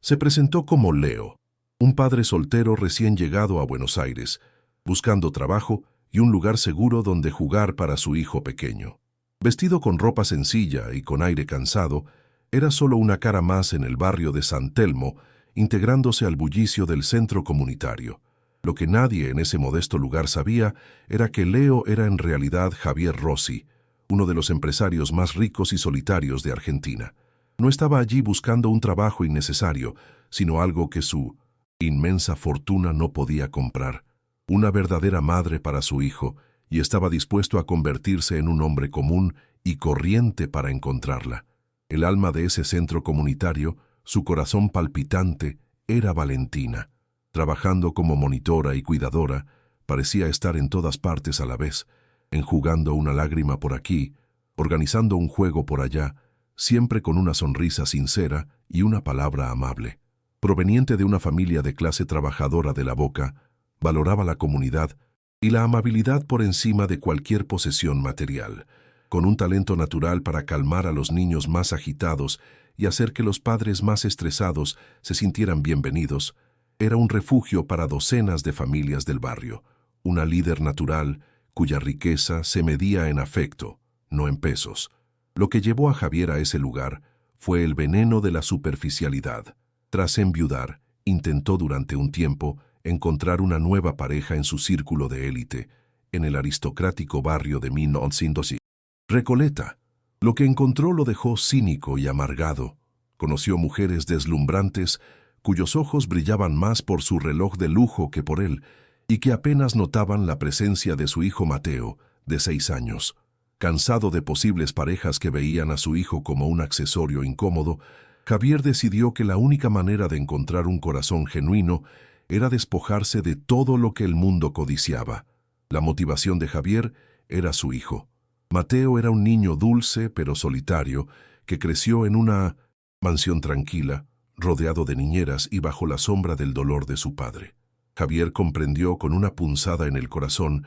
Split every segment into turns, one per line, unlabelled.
Se presentó como Leo, un padre soltero recién llegado a Buenos Aires, buscando trabajo y un lugar seguro donde jugar para su hijo pequeño. Vestido con ropa sencilla y con aire cansado, era solo una cara más en el barrio de San Telmo, integrándose al bullicio del centro comunitario. Lo que nadie en ese modesto lugar sabía era que Leo era en realidad Javier Rossi, uno de los empresarios más ricos y solitarios de Argentina. No estaba allí buscando un trabajo innecesario, sino algo que su inmensa fortuna no podía comprar. Una verdadera madre para su hijo, y estaba dispuesto a convertirse en un hombre común y corriente para encontrarla. El alma de ese centro comunitario, su corazón palpitante, era Valentina. Trabajando como monitora y cuidadora, parecía estar en todas partes a la vez, enjugando una lágrima por aquí, organizando un juego por allá, siempre con una sonrisa sincera y una palabra amable. Proveniente de una familia de clase trabajadora de la Boca, valoraba la comunidad y la amabilidad por encima de cualquier posesión material, con un talento natural para calmar a los niños más agitados y hacer que los padres más estresados se sintieran bienvenidos. Era un refugio para docenas de familias del barrio, una líder natural cuya riqueza se medía en afecto, no en pesos. Lo que llevó a Javier a ese lugar fue el veneno de la superficialidad. Tras enviudar, intentó durante un tiempo encontrar una nueva pareja en su círculo de élite, en el aristocrático barrio de 1900. Recoleta. Lo que encontró lo dejó cínico y amargado. Conoció mujeres deslumbrantes cuyos ojos brillaban más por su reloj de lujo que por él, y que apenas notaban la presencia de su hijo Mateo, de 6 años. Cansado de posibles parejas que veían a su hijo como un accesorio incómodo, Javier decidió que la única manera de encontrar un corazón genuino era despojarse de todo lo que el mundo codiciaba. La motivación de Javier era su hijo. Mateo era un niño dulce pero solitario que creció en una mansión tranquila, rodeado de niñeras y bajo la sombra del dolor de su padre. Javier comprendió con una punzada en el corazón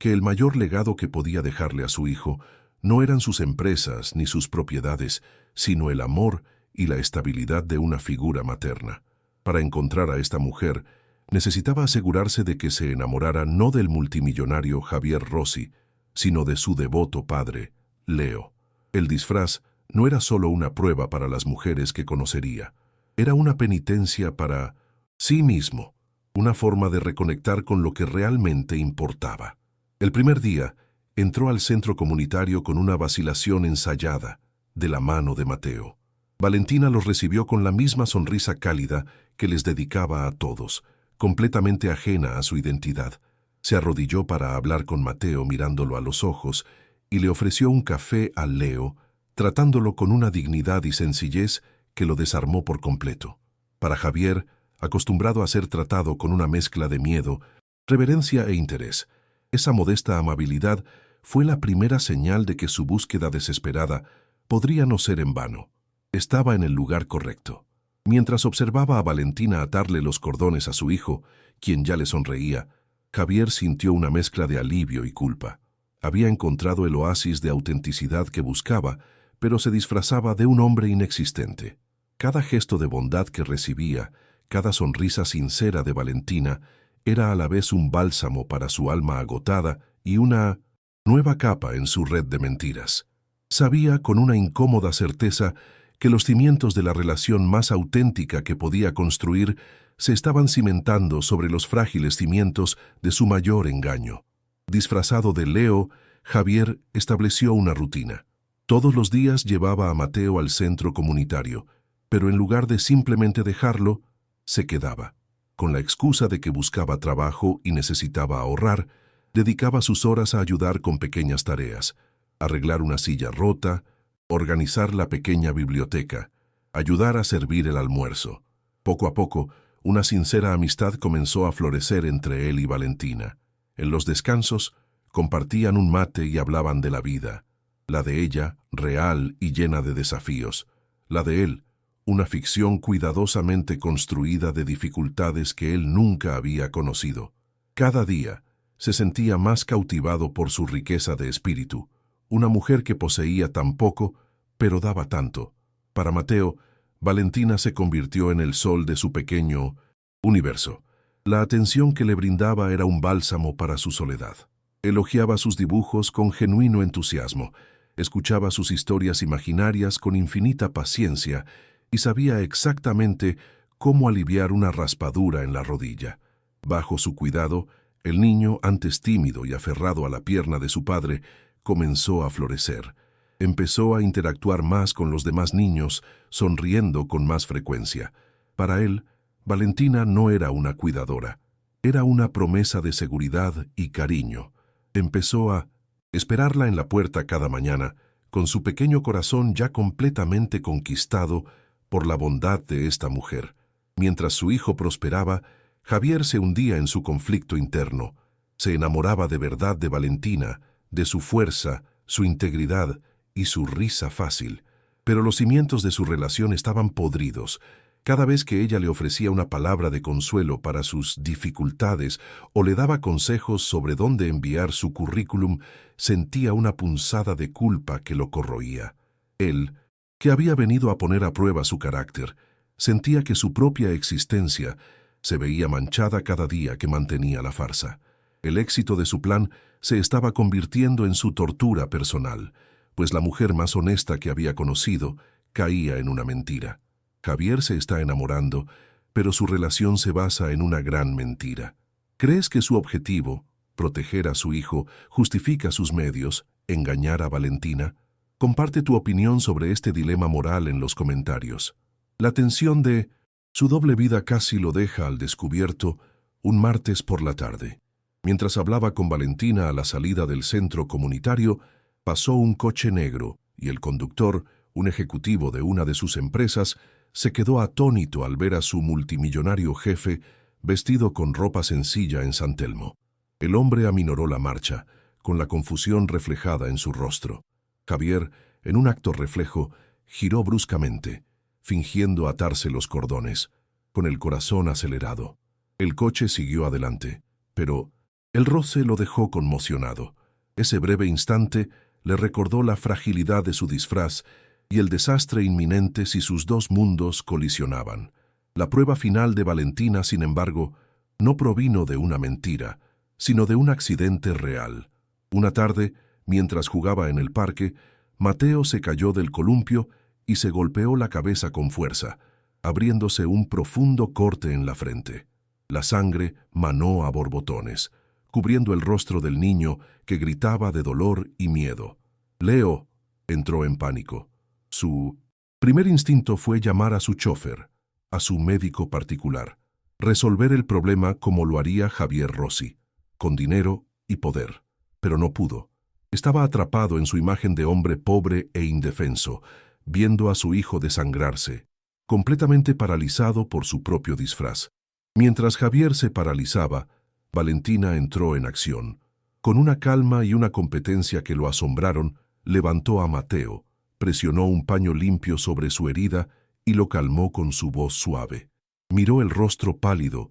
que el mayor legado que podía dejarle a su hijo no eran sus empresas ni sus propiedades, sino el amor y la estabilidad de una figura materna. Para encontrar a esta mujer, necesitaba asegurarse de que se enamorara no del multimillonario Javier Rossi, sino de su devoto padre, Leo. El disfraz no era solo una prueba para las mujeres que conocería, era una penitencia para sí mismo, una forma de reconectar con lo que realmente importaba. El primer día, entró al centro comunitario con una vacilación ensayada, de la mano de Mateo. Valentina los recibió con la misma sonrisa cálida que les dedicaba a todos, completamente ajena a su identidad. Se arrodilló para hablar con Mateo mirándolo a los ojos y le ofreció un café a Leo, tratándolo con una dignidad y sencillez que lo desarmó por completo. Para Javier, acostumbrado a ser tratado con una mezcla de miedo, reverencia e interés, esa modesta amabilidad fue la primera señal de que su búsqueda desesperada podría no ser en vano. Estaba en el lugar correcto. Mientras observaba a Valentina atarle los cordones a su hijo, quien ya le sonreía, Javier sintió una mezcla de alivio y culpa. Había encontrado el oasis de autenticidad que buscaba, pero se disfrazaba de un hombre inexistente. Cada gesto de bondad que recibía, cada sonrisa sincera de Valentina, era a la vez un bálsamo para su alma agotada y una nueva capa en su red de mentiras. Sabía con una incómoda certeza que los cimientos de la relación más auténtica que podía construir se estaban cimentando sobre los frágiles cimientos de su mayor engaño. Disfrazado de Leo, Javier estableció una rutina. Todos los días llevaba a Mateo al centro comunitario, pero en lugar de simplemente dejarlo, se quedaba. Con la excusa de que buscaba trabajo y necesitaba ahorrar, dedicaba sus horas a ayudar con pequeñas tareas, arreglar una silla rota, organizar la pequeña biblioteca, ayudar a servir el almuerzo. Poco a poco, una sincera amistad comenzó a florecer entre él y Valentina. En los descansos, compartían un mate y hablaban de la vida. La de ella, real y llena de desafíos. La de él, una ficción cuidadosamente construida de dificultades que él nunca había conocido. Cada día, se sentía más cautivado por su riqueza de espíritu, una mujer que poseía tan poco, pero daba tanto. Para Mateo, Valentina se convirtió en el sol de su pequeño universo. La atención que le brindaba era un bálsamo para su soledad. Elogiaba sus dibujos con genuino entusiasmo, escuchaba sus historias imaginarias con infinita paciencia y sabía exactamente cómo aliviar una raspadura en la rodilla. Bajo su cuidado, el niño, antes tímido y aferrado a la pierna de su padre, comenzó a florecer. Empezó a interactuar más con los demás niños, sonriendo con más frecuencia. Para él, Valentina no era una cuidadora, era una promesa de seguridad y cariño. Empezó a esperarla en la puerta cada mañana, con su pequeño corazón ya completamente conquistado por la bondad de esta mujer. Mientras su hijo prosperaba, Javier se hundía en su conflicto interno. Se enamoraba de verdad de Valentina, de su fuerza, su integridad y su risa fácil. Pero los cimientos de su relación estaban podridos. Cada vez que ella le ofrecía una palabra de consuelo para sus dificultades o le daba consejos sobre dónde enviar su currículum, sentía una punzada de culpa que lo corroía. Él, que había venido a poner a prueba su carácter, sentía que su propia existencia se veía manchada cada día que mantenía la farsa. El éxito de su plan se estaba convirtiendo en su tortura personal, pues la mujer más honesta que había conocido caía en una mentira. Javier se está enamorando, pero su relación se basa en una gran mentira. ¿Crees que su objetivo, proteger a su hijo, justifica sus medios, engañar a Valentina? Comparte tu opinión sobre este dilema moral en los comentarios. La tensión de su doble vida casi lo deja al descubierto un martes por la tarde. Mientras hablaba con Valentina a la salida del centro comunitario, pasó un coche negro y el conductor, un ejecutivo de una de sus empresas, se quedó atónito al ver a su multimillonario jefe vestido con ropa sencilla en San Telmo. El hombre aminoró la marcha, con la confusión reflejada en su rostro. Javier, en un acto reflejo, giró bruscamente, fingiendo atarse los cordones, con el corazón acelerado. El coche siguió adelante, pero el roce lo dejó conmocionado. Ese breve instante le recordó la fragilidad de su disfraz y el desastre inminente si sus dos mundos colisionaban. La prueba final de Valentina, sin embargo, no provino de una mentira, sino de un accidente real. Una tarde, mientras jugaba en el parque, Mateo se cayó del columpio y se golpeó la cabeza con fuerza, abriéndose un profundo corte en la frente. La sangre manó a borbotones, cubriendo el rostro del niño que gritaba de dolor y miedo. Leo entró en pánico. Su primer instinto fue llamar a su chofer, a su médico particular, resolver el problema como lo haría Javier Rossi, con dinero y poder. Pero no pudo. Estaba atrapado en su imagen de hombre pobre e indefenso, viendo a su hijo desangrarse, completamente paralizado por su propio disfraz. Mientras Javier se paralizaba, Valentina entró en acción. Con una calma y una competencia que lo asombraron, levantó a Mateo, presionó un paño limpio sobre su herida y lo calmó con su voz suave. Miró el rostro pálido,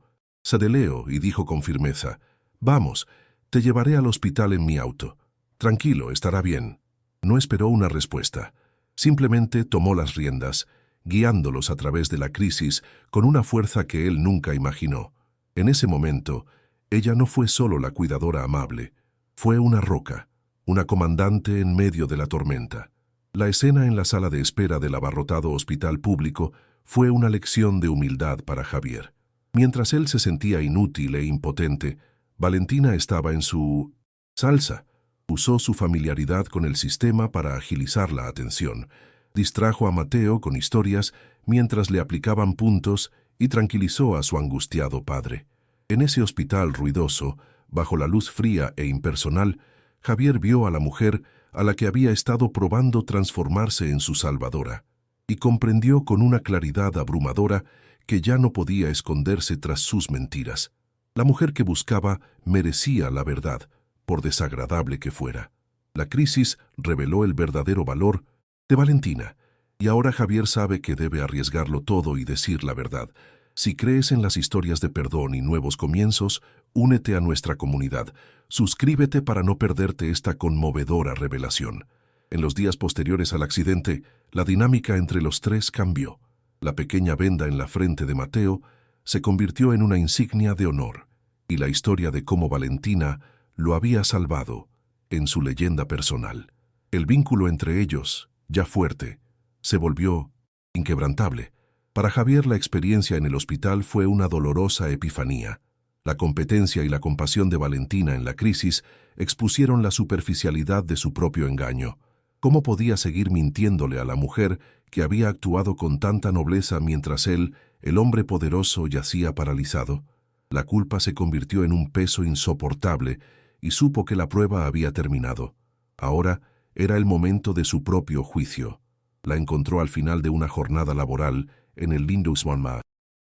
de Leo, y dijo con firmeza: «Vamos, te llevaré al hospital en mi auto. Tranquilo, estará bien». No esperó una respuesta. Simplemente tomó las riendas, guiándolos a través de la crisis con una fuerza que él nunca imaginó. En ese momento, ella no fue solo la cuidadora amable, fue una roca, una comandante en medio de la tormenta. La escena en la sala de espera del abarrotado hospital público fue una lección de humildad para Javier. Mientras él se sentía inútil e impotente, Valentina estaba en su salsa. Usó su familiaridad con el sistema para agilizar la atención. Distrajo a Mateo con historias mientras le aplicaban puntos y tranquilizó a su angustiado padre. En ese hospital ruidoso, bajo la luz fría e impersonal, Javier vio a la mujer a la que había estado probando transformarse en su salvadora, y comprendió con una claridad abrumadora que ya no podía esconderse tras sus mentiras. La mujer que buscaba merecía la verdad, por desagradable que fuera. La crisis reveló el verdadero valor de Valentina, y ahora Javier sabe que debe arriesgarlo todo y decir la verdad. Si crees en las historias de perdón y nuevos comienzos, únete a nuestra comunidad. Suscríbete para no perderte esta conmovedora revelación. En los días posteriores al accidente, la dinámica entre los tres cambió. La pequeña venda en la frente de Mateo se convirtió en una insignia de honor, y la historia de cómo Valentina lo había salvado en su leyenda personal. El vínculo entre ellos, ya fuerte, se volvió inquebrantable. Para Javier la experiencia en el hospital fue una dolorosa epifanía. La competencia y la compasión de Valentina en la crisis expusieron la superficialidad de su propio engaño. ¿Cómo podía seguir mintiéndole a la mujer que había actuado con tanta nobleza mientras él, el hombre poderoso, yacía paralizado? La culpa se convirtió en un peso insoportable y supo que la prueba había terminado. Ahora era el momento de su propio juicio. La encontró al final de una jornada laboral en el Lindusmanma,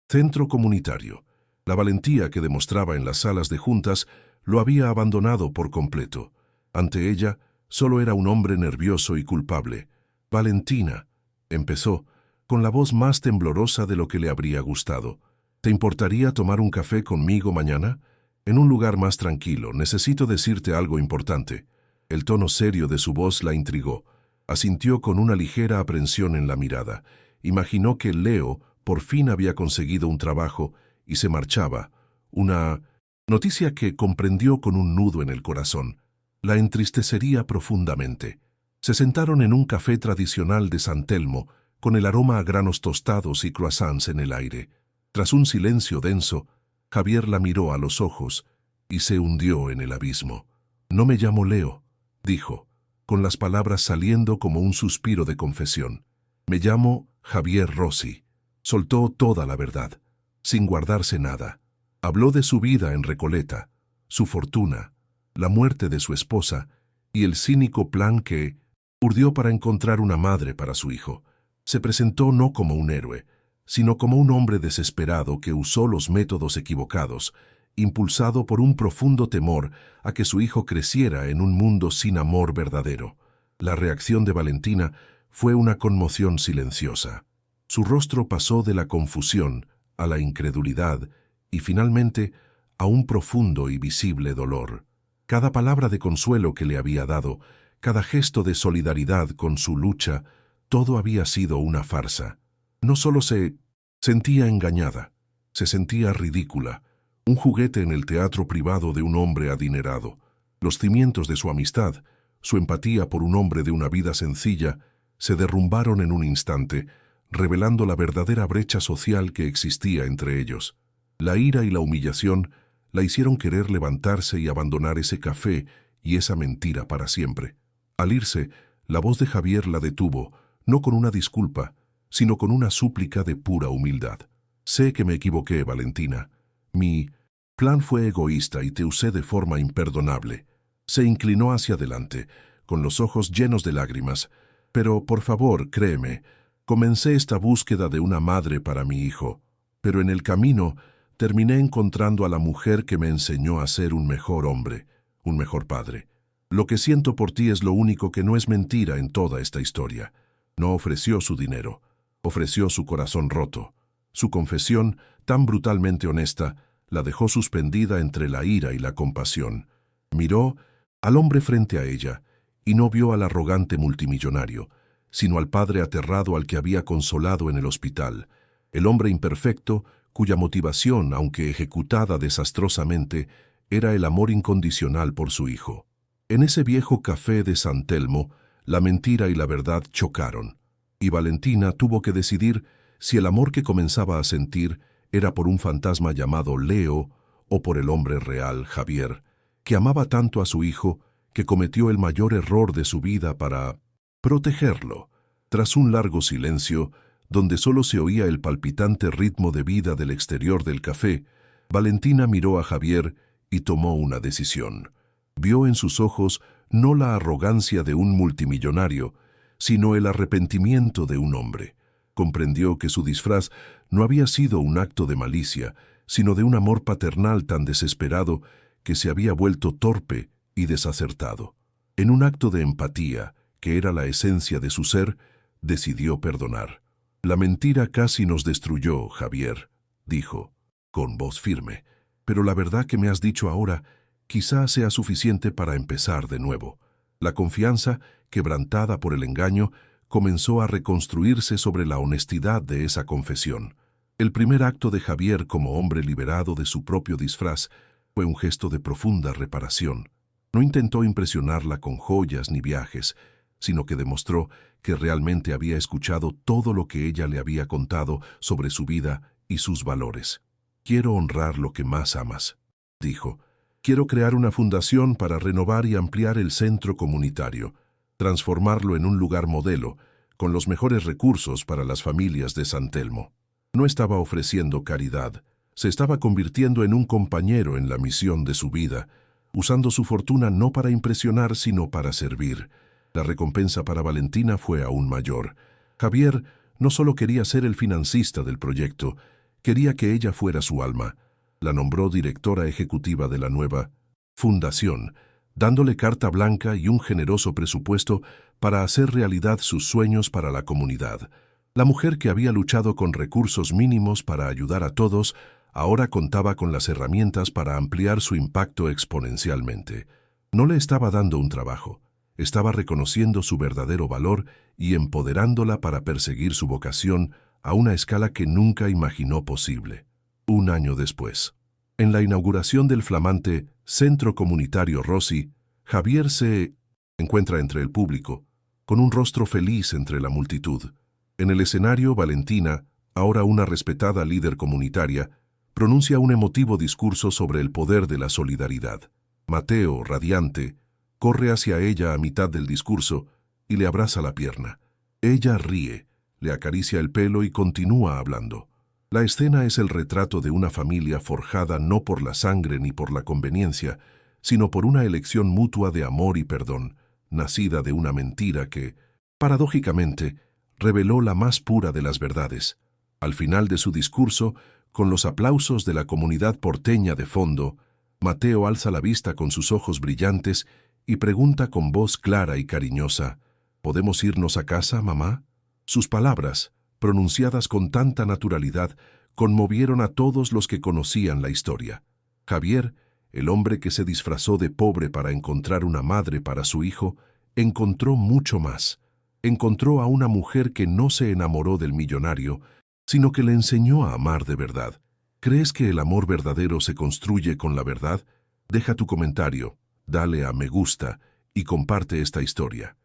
centro comunitario. La valentía que demostraba en las salas de juntas lo había abandonado por completo. Ante ella, solo era un hombre nervioso y culpable. «Valentina», empezó, con la voz más temblorosa de lo que le habría gustado. «¿Te importaría tomar un café conmigo mañana? En un lugar más tranquilo, necesito decirte algo importante». El tono serio de su voz la intrigó. Asintió con una ligera aprensión en la mirada. Imaginó que Leo por fin había conseguido un trabajo y se marchaba. Una noticia que comprendió con un nudo en el corazón. La entristecería profundamente. Se sentaron en un café tradicional de San Telmo, con el aroma a granos tostados y croissants en el aire. Tras un silencio denso, Javier la miró a los ojos y se hundió en el abismo. «No me llamo Leo», dijo, con las palabras saliendo como un suspiro de confesión. «Me llamo Javier Rossi». Soltó toda la verdad, sin guardarse nada. Habló de su vida en Recoleta, su fortuna, la muerte de su esposa y el cínico plan que urdió para encontrar una madre para su hijo. Se presentó no como un héroe, sino como un hombre desesperado que usó los métodos equivocados, impulsado por un profundo temor a que su hijo creciera en un mundo sin amor verdadero. La reacción de Valentina fue una conmoción silenciosa. Su rostro pasó de la confusión a la incredulidad y finalmente a un profundo y visible dolor. Cada palabra de consuelo que le había dado, cada gesto de solidaridad con su lucha, todo había sido una farsa. No solo se sentía engañada, se sentía ridícula, un juguete en el teatro privado de un hombre adinerado. Los cimientos de su amistad, su empatía por un hombre de una vida sencilla, se derrumbaron en un instante, revelando la verdadera brecha social que existía entre ellos. La ira y la humillación la hicieron querer levantarse y abandonar ese café y esa mentira para siempre. Al irse, la voz de Javier la detuvo, no con una disculpa, sino con una súplica de pura humildad. «Sé que me equivoqué, Valentina. Mi plan fue egoísta y te usé de forma imperdonable». Se inclinó hacia adelante, con los ojos llenos de lágrimas. «Pero, por favor, créeme, comencé esta búsqueda de una madre para mi hijo, pero en el camino terminé encontrando a la mujer que me enseñó a ser un mejor hombre, un mejor padre. Lo que siento por ti es lo único que no es mentira en toda esta historia». No ofreció su dinero, ofreció su corazón roto. Su confesión, tan brutalmente honesta, la dejó suspendida entre la ira y la compasión. Miró al hombre frente a ella y no vio al arrogante multimillonario, sino al padre aterrado al que había consolado en el hospital, el hombre imperfecto cuya motivación, aunque ejecutada desastrosamente, era el amor incondicional por su hijo. En ese viejo café de San Telmo, la mentira y la verdad chocaron, y Valentina tuvo que decidir si el amor que comenzaba a sentir era por un fantasma llamado Leo o por el hombre real, Javier, que amaba tanto a su hijo que cometió el mayor error de su vida para protegerlo. Tras un largo silencio, donde solo se oía el palpitante ritmo de vida del exterior del café, Valentina miró a Javier y tomó una decisión. Vio en sus ojos no la arrogancia de un multimillonario, sino el arrepentimiento de un hombre. Comprendió que su disfraz no había sido un acto de malicia, sino de un amor paternal tan desesperado que se había vuelto torpe y desacertado. En un acto de empatía, que era la esencia de su ser, decidió perdonar. «La mentira casi nos destruyó, Javier», dijo, con voz firme, «pero la verdad que me has dicho ahora quizá sea suficiente para empezar de nuevo». La confianza, quebrantada por el engaño, comenzó a reconstruirse sobre la honestidad de esa confesión. El primer acto de Javier como hombre liberado de su propio disfraz fue un gesto de profunda reparación. No intentó impresionarla con joyas ni viajes, sino que demostró que realmente había escuchado todo lo que ella le había contado sobre su vida y sus valores. «Quiero honrar lo que más amas», dijo. «Quiero crear una fundación para renovar y ampliar el centro comunitario, transformarlo en un lugar modelo, con los mejores recursos para las familias de San Telmo». No estaba ofreciendo caridad, se estaba convirtiendo en un compañero en la misión de su vida, usando su fortuna no para impresionar, sino para servir. La recompensa para Valentina fue aún mayor. Javier no solo quería ser el financista del proyecto, quería que ella fuera su alma. La nombró directora ejecutiva de la nueva fundación, dándole carta blanca y un generoso presupuesto para hacer realidad sus sueños para la comunidad. La mujer que había luchado con recursos mínimos para ayudar a todos, ahora contaba con las herramientas para ampliar su impacto exponencialmente. No le estaba dando un trabajo, estaba reconociendo su verdadero valor y empoderándola para perseguir su vocación a una escala que nunca imaginó posible. Un año después, en la inauguración del flamante Centro Comunitario Rossi, Javier se encuentra entre el público, con un rostro feliz entre la multitud. En el escenario, Valentina, ahora una respetada líder comunitaria, pronuncia un emotivo discurso sobre el poder de la solidaridad. Mateo, radiante, corre hacia ella a mitad del discurso y le abraza la pierna. Ella ríe, le acaricia el pelo y continúa hablando. La escena es el retrato de una familia forjada no por la sangre ni por la conveniencia, sino por una elección mutua de amor y perdón, nacida de una mentira que, paradójicamente, reveló la más pura de las verdades. Al final de su discurso, con los aplausos de la comunidad porteña de fondo, Mateo alza la vista con sus ojos brillantes y pregunta con voz clara y cariñosa, «¿Podemos irnos a casa, mamá?». Sus palabras, pronunciadas con tanta naturalidad, conmovieron a todos los que conocían la historia. Javier, el hombre que se disfrazó de pobre para encontrar una madre para su hijo, encontró mucho más. Encontró a una mujer que no se enamoró del millonario, sino que le enseñó a amar de verdad. ¿Crees que el amor verdadero se construye con la verdad? Deja tu comentario, dale a me gusta y comparte esta historia.